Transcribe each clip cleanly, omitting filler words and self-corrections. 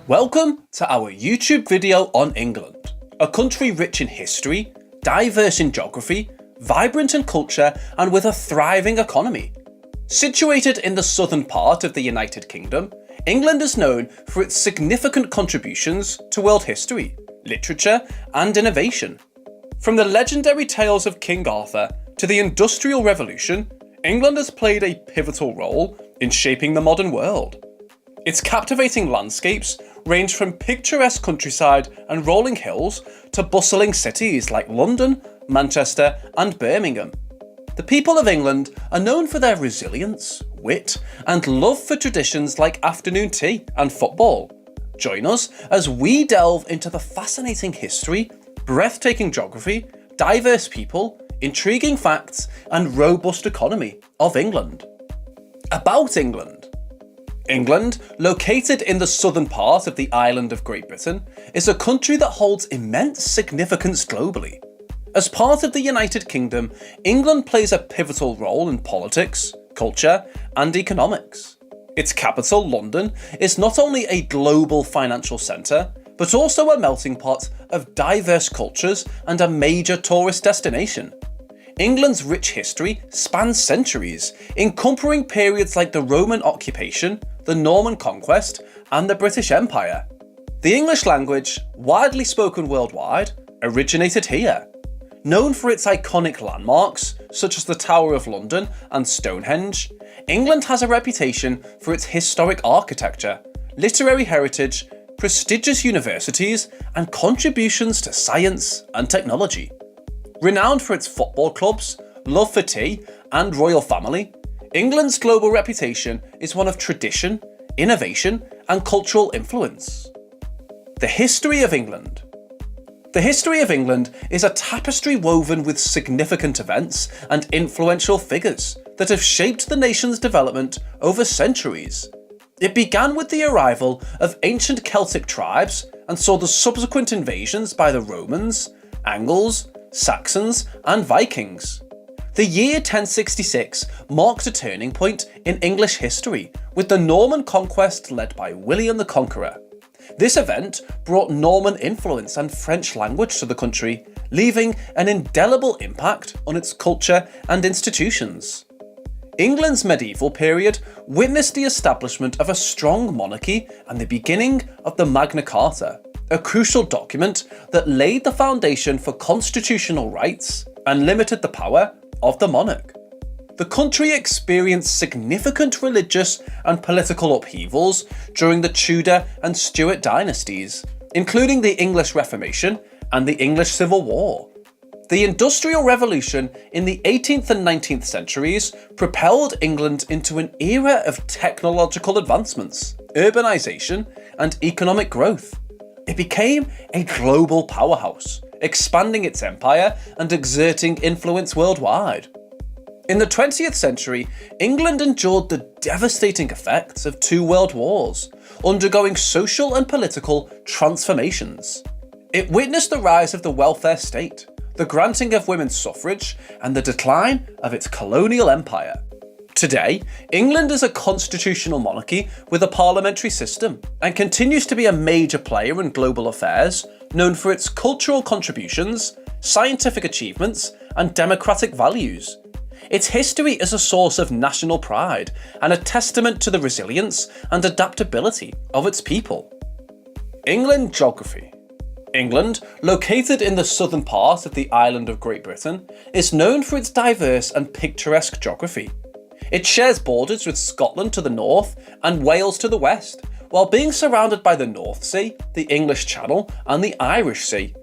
Welcome to our YouTube video on England, a country rich in history, diverse in geography, vibrant in culture and with a thriving economy. Situated in the southern part of the United Kingdom, England is known for its significant contributions to world history, literature and innovation. From the legendary tales of King Arthur to the Industrial Revolution, England has played a pivotal role in shaping the modern world. Its captivating landscapes range from picturesque countryside and rolling hills to bustling cities like London, Manchester and Birmingham. The people of England are known for their resilience, wit and love for traditions like afternoon tea and football. Join us as we delve into the fascinating history, breathtaking geography, diverse people, intriguing facts and robust economy of England. About England. England, located in the southern part of the island of Great Britain, is a country that holds immense significance globally. As part of the United Kingdom, England plays a pivotal role in politics, culture and economics. Its capital, London, is not only a global financial centre, but also a melting pot of diverse cultures and a major tourist destination. England's rich history spans centuries, encompassing periods like the Roman occupation, the Norman Conquest and the British Empire. The English language, widely spoken worldwide, originated here. Known for its iconic landmarks, such as the Tower of London and Stonehenge, England has a reputation for its historic architecture, literary heritage, prestigious universities and contributions to science and technology. Renowned for its football clubs, love for tea and royal family, England's global reputation is one of tradition, innovation and cultural influence. The history of England. The history of England is a tapestry woven with significant events and influential figures that have shaped the nation's development over centuries. It began with the arrival of ancient Celtic tribes and saw the subsequent invasions by the Romans, Angles, Saxons and Vikings. The year 1066 marked a turning point in English history with the Norman Conquest led by William the Conqueror. This event brought Norman influence and French language to the country, leaving an indelible impact on its culture and institutions. England's medieval period witnessed the establishment of a strong monarchy and the beginning of the Magna Carta, a crucial document that laid the foundation for constitutional rights and limited the power of the monarch. The country experienced significant religious and political upheavals during the Tudor and Stuart dynasties, including the English Reformation and the English Civil War. The Industrial Revolution in the 18th and 19th centuries propelled England into an era of technological advancements, urbanization and economic growth. It became a global powerhouse, expanding its empire and exerting influence worldwide. In the 20th century, England endured the devastating effects of two world wars, undergoing social and political transformations. It witnessed the rise of the welfare state, the granting of women's suffrage, and the decline of its colonial empire. Today, England is a constitutional monarchy with a parliamentary system and continues to be a major player in global affairs, known for its cultural contributions, scientific achievements, and democratic values. Its history is a source of national pride and a testament to the resilience and adaptability of its people. England geography. England, located in the southern part of the island of Great Britain, is known for its diverse and picturesque geography. It shares borders with Scotland to the north and Wales to the west, while being surrounded by the North Sea, the English Channel and the Irish Sea.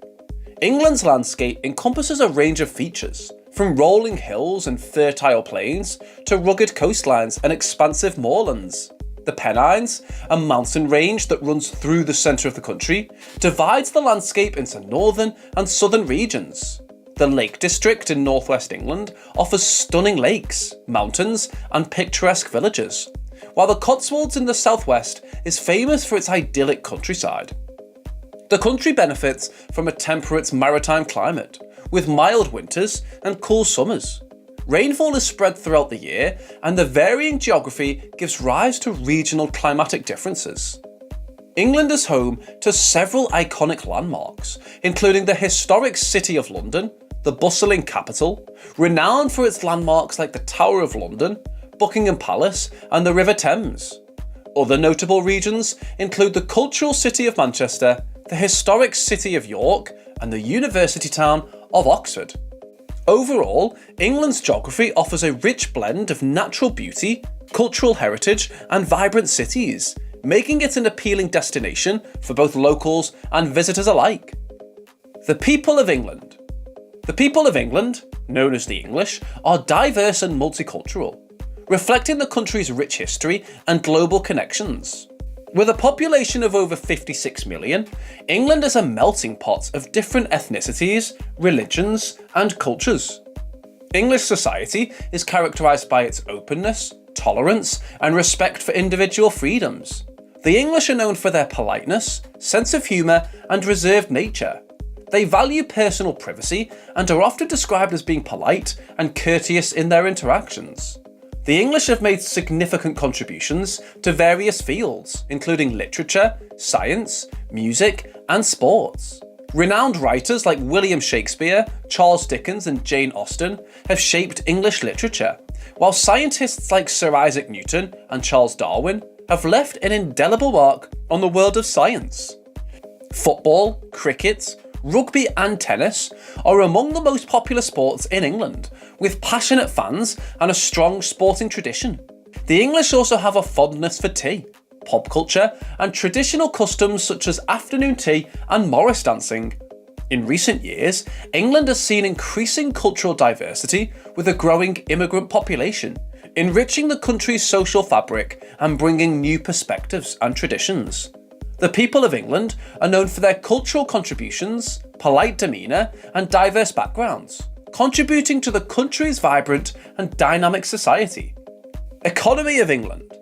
England's landscape encompasses a range of features, from rolling hills and fertile plains to rugged coastlines and expansive moorlands. The Pennines, a mountain range that runs through the centre of the country, divides the landscape into northern and southern regions. The Lake District in northwest England offers stunning lakes, mountains and picturesque villages, while the Cotswolds in the southwest is famous for its idyllic countryside. The country benefits from a temperate maritime climate, with mild winters and cool summers. Rainfall is spread throughout the year, and the varying geography gives rise to regional climatic differences. England is home to several iconic landmarks, including the historic City of London, the bustling capital, renowned for its landmarks like the Tower of London, Buckingham Palace, and the River Thames. Other notable regions include the cultural city of Manchester, the historic city of York, and the university town of Oxford. Overall, England's geography offers a rich blend of natural beauty, cultural heritage, and vibrant cities, making it an appealing destination for both locals and visitors alike. The people of England. The people of England, known as the English, are diverse and multicultural, reflecting the country's rich history and global connections. With a population of over 56 million, England is a melting pot of different ethnicities, religions, and cultures. English society is characterised by its openness, tolerance, and respect for individual freedoms. The English are known for their politeness, sense of humour, and reserved nature. They value personal privacy and are often described as being polite and courteous in their interactions. The English have made significant contributions to various fields, including literature, science, music, and sports. Renowned writers like William Shakespeare, Charles Dickens, and Jane Austen have shaped English literature, while scientists like Sir Isaac Newton and Charles Darwin have left an indelible mark on the world of science. Football, cricket, rugby and tennis are among the most popular sports in England, with passionate fans and a strong sporting tradition. The English also have a fondness for tea, pop culture, and traditional customs such as afternoon tea and Morris dancing. In recent years, England has seen increasing cultural diversity with a growing immigrant population, enriching the country's social fabric and bringing new perspectives and traditions. The people of England are known for their cultural contributions, polite demeanour, and diverse backgrounds, contributing to the country's vibrant and dynamic society. Economy of England.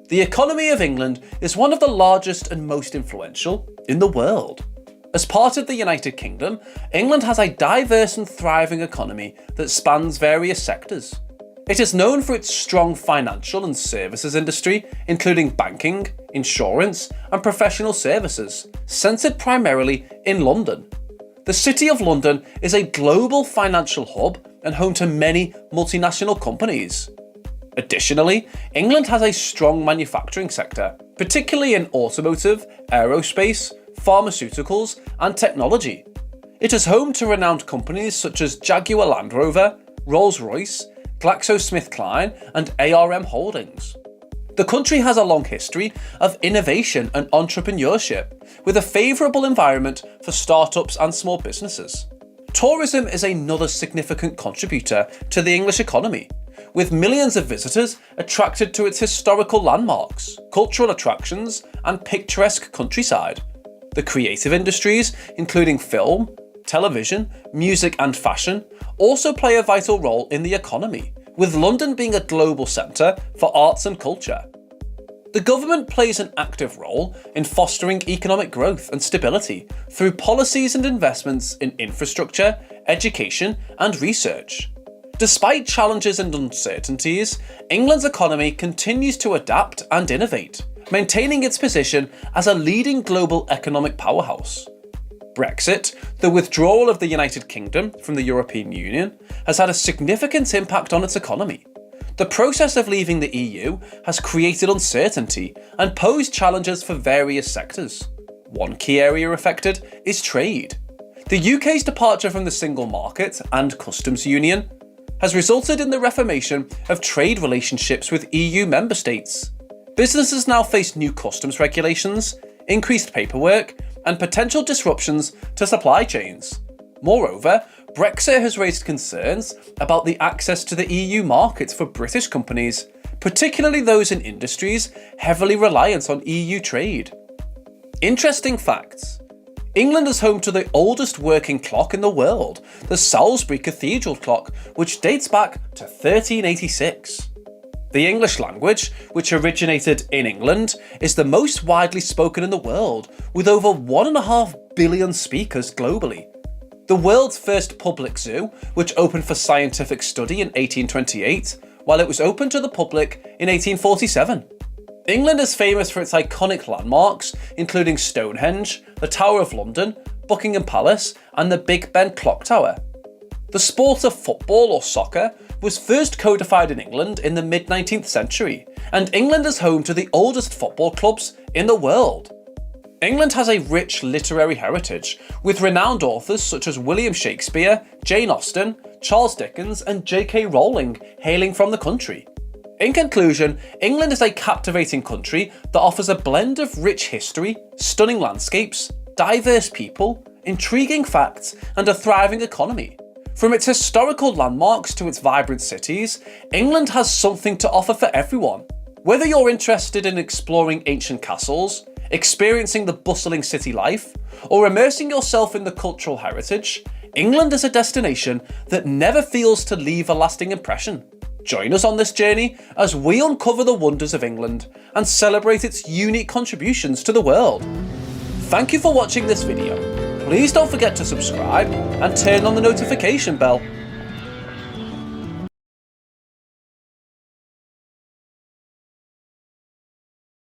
The economy of England is one of the largest and most influential in the world. As part of the United Kingdom, England has a diverse and thriving economy that spans various sectors. It is known for its strong financial and services industry, including banking, insurance, and professional services, centred primarily in London. The City of London is a global financial hub and home to many multinational companies. Additionally, England has a strong manufacturing sector, particularly in automotive, aerospace, pharmaceuticals, and technology. It is home to renowned companies such as Jaguar Land Rover, Rolls-Royce, GlaxoSmithKline, and ARM Holdings. The country has a long history of innovation and entrepreneurship, with a favourable environment for startups and small businesses. Tourism is another significant contributor to the English economy, with millions of visitors attracted to its historical landmarks, cultural attractions, and picturesque countryside. The creative industries, including film, television, music, and fashion, also play a vital role in the economy, with London being a global centre for arts and culture. The government plays an active role in fostering economic growth and stability through policies and investments in infrastructure, education, and research. Despite challenges and uncertainties, England's economy continues to adapt and innovate, maintaining its position as a leading global economic powerhouse. Brexit, the withdrawal of the United Kingdom from the European Union, has had a significant impact on its economy. The process of leaving the EU has created uncertainty and posed challenges for various sectors. One key area affected is trade. The UK's departure from the single market and customs union has resulted in the reformation of trade relationships with EU member states. Businesses now face new customs regulations, increased paperwork, and potential disruptions to supply chains. Moreover, Brexit has raised concerns about the access to the EU market for British companies, particularly those in industries heavily reliant on EU trade. Interesting facts. England is home to the oldest working clock in the world, the Salisbury Cathedral clock, which dates back to 1386. The English language, which originated in England, is the most widely spoken in the world, with over 1.5 billion speakers globally. the world's first public zoo, which opened for scientific study in 1828, while it was open to the public in 1847. England is famous for its iconic landmarks, including Stonehenge, the Tower of London, Buckingham Palace, and the Big Ben Clock Tower. The sport of football or soccer was first codified in England in the mid-19th century, and England is home to the oldest football clubs in the world. England has a rich literary heritage, with renowned authors such as William Shakespeare, Jane Austen, Charles Dickens, and J.K. Rowling hailing from the country. In conclusion, England is a captivating country that offers a blend of rich history, stunning landscapes, diverse people, intriguing facts, and a thriving economy. From its historical landmarks to its vibrant cities, England has something to offer for everyone. Whether you're interested in exploring ancient castles, experiencing the bustling city life, or immersing yourself in the cultural heritage, England is a destination that never fails to leave a lasting impression. Join us on this journey as we uncover the wonders of England and celebrate its unique contributions to the world. Thank you for watching this video. Please don't forget to subscribe and turn on the notification bell